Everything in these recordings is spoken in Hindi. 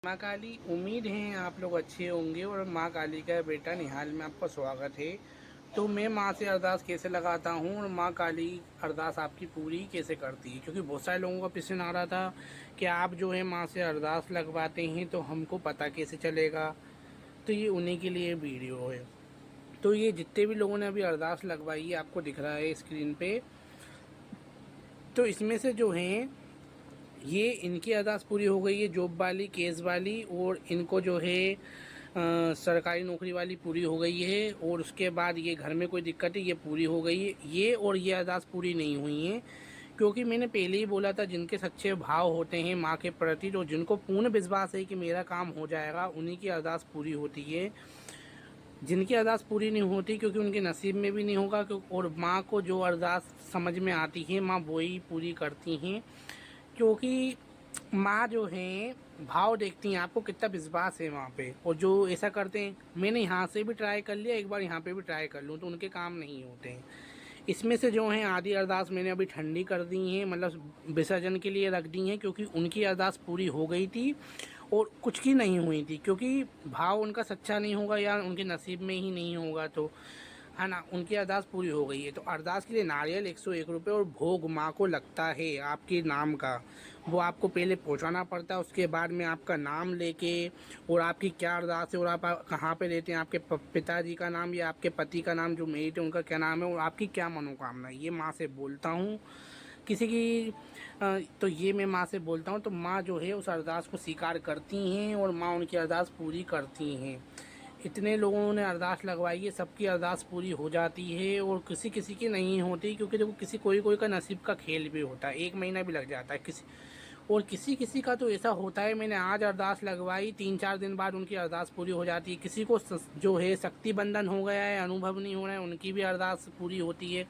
माँ काली, उम्मीद है आप लोग अच्छे होंगे और माँ काली का बेटा निहाल में आपका स्वागत है। तो मैं माँ से अरदास कैसे लगाता हूँ और माँ काली अरदास आपकी पूरी कैसे करती है, क्योंकि बहुत सारे लोगों का प्रश्न आ रहा था कि आप जो है माँ से अरदास लगवाते हैं तो हमको पता कैसे चलेगा। तो ये उन्हीं के लिए वीडियो है। तो ये जितने भी लोगों ने अभी अरदास लगवाई है आपको दिख रहा है स्क्रीन पे। तो इसमें से जो हैं ये इनकी अरदास पूरी हो गई है, जॉब वाली, केस वाली, और इनको जो है सरकारी नौकरी वाली पूरी हो गई है। और उसके बाद ये घर में कोई दिक्कत है ये पूरी हो गई है। ये और ये अरदास पूरी नहीं हुई है, क्योंकि मैंने पहले ही बोला था जिनके सच्चे भाव होते हैं माँ के प्रति, तो जिनको पूर्ण विश्वास है कि मेरा काम हो जाएगा, उन्हीं की अरदास पूरी होती है। जिनकी अरदास पूरी नहीं होती क्योंकि उनके नसीब में भी नहीं होगा, और माँ को जो अरदास समझ में आती है माँ वही पूरी करती हैं। क्योंकि माँ जो है भाव देखती हैं, आपको कितना विश्वास है वहाँ पे। और जो ऐसा करते हैं, मैंने यहाँ से भी ट्राई कर लिया, एक बार यहाँ पे भी ट्राई कर लूँ तो उनके काम नहीं होते हैं। इसमें से जो है आधी अरदास मैंने अभी ठंडी कर दी है, मतलब विसर्जन के लिए रख दी हैं, क्योंकि उनकी अरदास पूरी हो गई थी और कुछ की नहीं हुई थी, क्योंकि भाव उनका सच्चा नहीं होगा या उनके नसीब में ही नहीं होगा, तो है ना, उनकी अरदास पूरी हो गई है। तो अरदास के लिए नारियल 101 रुपये और भोग माँ को लगता है आपके नाम का, वो आपको पहले पहुँचाना पड़ता है। उसके बाद में आपका नाम लेके और आपकी क्या अरदास है और आप कहाँ पे रहते हैं, आपके पिताजी का नाम या आपके पति का नाम जो मेट है उनका क्या नाम है और आपकी क्या मनोकामना है, ये माँ से बोलता हूँ। किसी की तो ये मैं माँ से बोलता हूँ तो माँ जो है उस अरदास को स्वीकार करती हैं और माँ उनकी अरदास पूरी करती हैं। इतने लोगों ने अरदास लगवाई है, सबकी अरदास पूरी हो जाती है और किसी किसी की नहीं होती, क्योंकि देखो किसी कोई कोई का नसीब का खेल भी होता है, 1 महीना भी लग जाता है किसी, और किसी किसी का तो ऐसा होता है मैंने आज अरदास लगवाई 3-4 दिन बाद उनकी अरदास पूरी हो जाती है। किसी को जो है शक्ति बंधन हो गया है, अनुभव नहीं हो रहा है, उनकी भी अरदास पूरी होती है।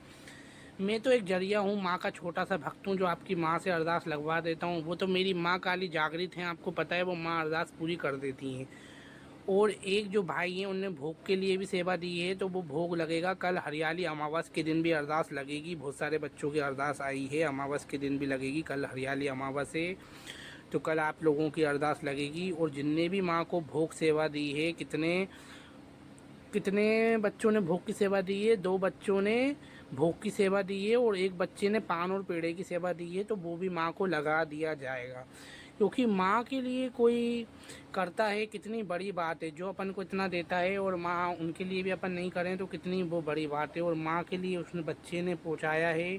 मैं तो एक जरिया हूँ, माँ का छोटा सा भक्त हूँ जो आपकी माँ से अरदास लगवा देता हूँ। वो तो मेरी माँ काली जागृत हैं, आपको पता है, वो माँ अरदास पूरी कर देती हैं। और एक जो भाई हैं उनने भोग के लिए भी सेवा दी है, तो वो भोग लगेगा कल हरियाली अमावस के दिन भी अरदास लगेगी। बहुत सारे बच्चों की अरदास आई है, अमावस के दिन भी लगेगी, कल हरियाली अमावस है, तो कल आप लोगों की अरदास लगेगी। और जिनने भी माँ को भोग सेवा दी है, कितने कितने बच्चों ने भोग की सेवा दी है, 2 बच्चों ने भोग की सेवा दी है और एक बच्चे ने पान और पेड़े की सेवा दी है, तो वो भी माँ को लगा दिया जाएगा। क्योंकि माँ के लिए कोई करता है कितनी बड़ी बात है, जो अपन को इतना देता है और माँ उनके लिए भी अपन नहीं करें तो कितनी वो बड़ी बात है। और माँ के लिए उसने बच्चे ने पहुँचाया है,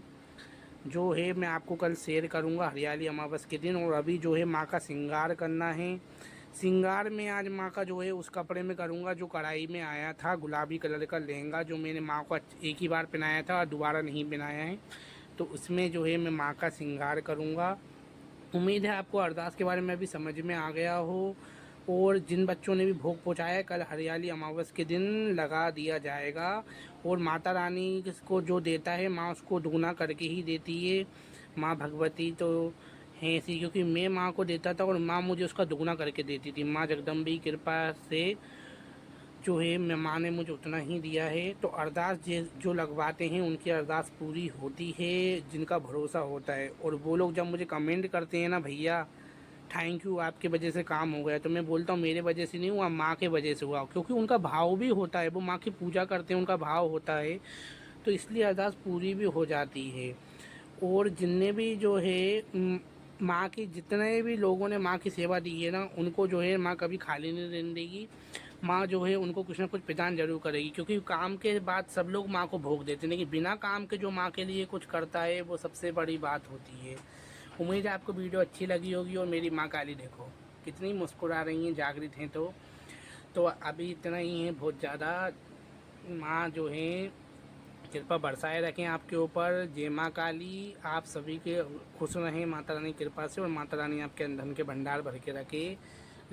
जो है मैं आपको कल शेयर करूँगा हरियाली अमावस के दिन। और अभी जो है माँ का श्रृंगार करना है, श्रृंगार में आज माँ का जो है उस कपड़े में करूँगा जो कढ़ाई में आया था, गुलाबी कलर का लहंगा जो मैंने माँ को एक ही बार पहनाया था और दोबारा नहीं पहनाया है, तो उसमें जो है मैं माँ का श्रृंगार करूँगा। उम्मीद है आपको अरदास के बारे में अभी समझ में आ गया हो। और जिन बच्चों ने भी भोग पहुँचाया है, कल हरियाली अमावस के दिन लगा दिया जाएगा। और माता रानी को जो देता है माँ उसको दुगना करके ही देती है। माँ भगवती तो हैं ऐसी, क्योंकि मैं माँ को देता था और माँ मुझे उसका दुगना करके देती थी। माँ जगदम्बी की कृपा से जो है मैं माँ ने मुझे उतना ही दिया है। तो अरदास जो लगवाते हैं उनकी अरदास पूरी होती है, जिनका भरोसा होता है। और वो लोग जब मुझे कमेंट करते हैं ना, भैया थैंक यू आपके वजह से काम हो गया, तो मैं बोलता हूँ मेरे वजह से नहीं हुआ, माँ के वजह से हुआ, क्योंकि उनका भाव भी होता है, वो माँ की पूजा करते हैं, उनका भाव होता है, तो इसलिए अरदास पूरी भी हो जाती है। और जिनने भी जो है माँ की, जितने भी लोगों ने माँ की सेवा दी है ना, उनको जो है माँ कभी खाली नहीं रहने देगी। माँ जो है उनको कुछ ना कुछ प्रदान जरूर करेगी, क्योंकि काम के बाद सब लोग माँ को भोग देते हैं, लेकिन बिना काम के जो माँ के लिए कुछ करता है वो सबसे बड़ी बात होती है। उम्मीद है आपको वीडियो अच्छी लगी होगी। और मेरी माँ काली देखो कितनी मुस्कुरा रही हैं, जागृत हैं। तो अभी इतना ही है, बहुत ज़्यादा माँ जो है कृपा बरसाए रखें आपके ऊपर। जय माँ काली, आप सभी के खुश रहें माता रानी की कृपा से, और माता रानी आपके धन के भंडार भर के रखे।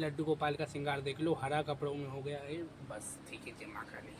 लड्डू गोपाल का श्रृंगार देख लो, हरा कपड़ों में हो गया है, बस ठीक है। जय माँ काली।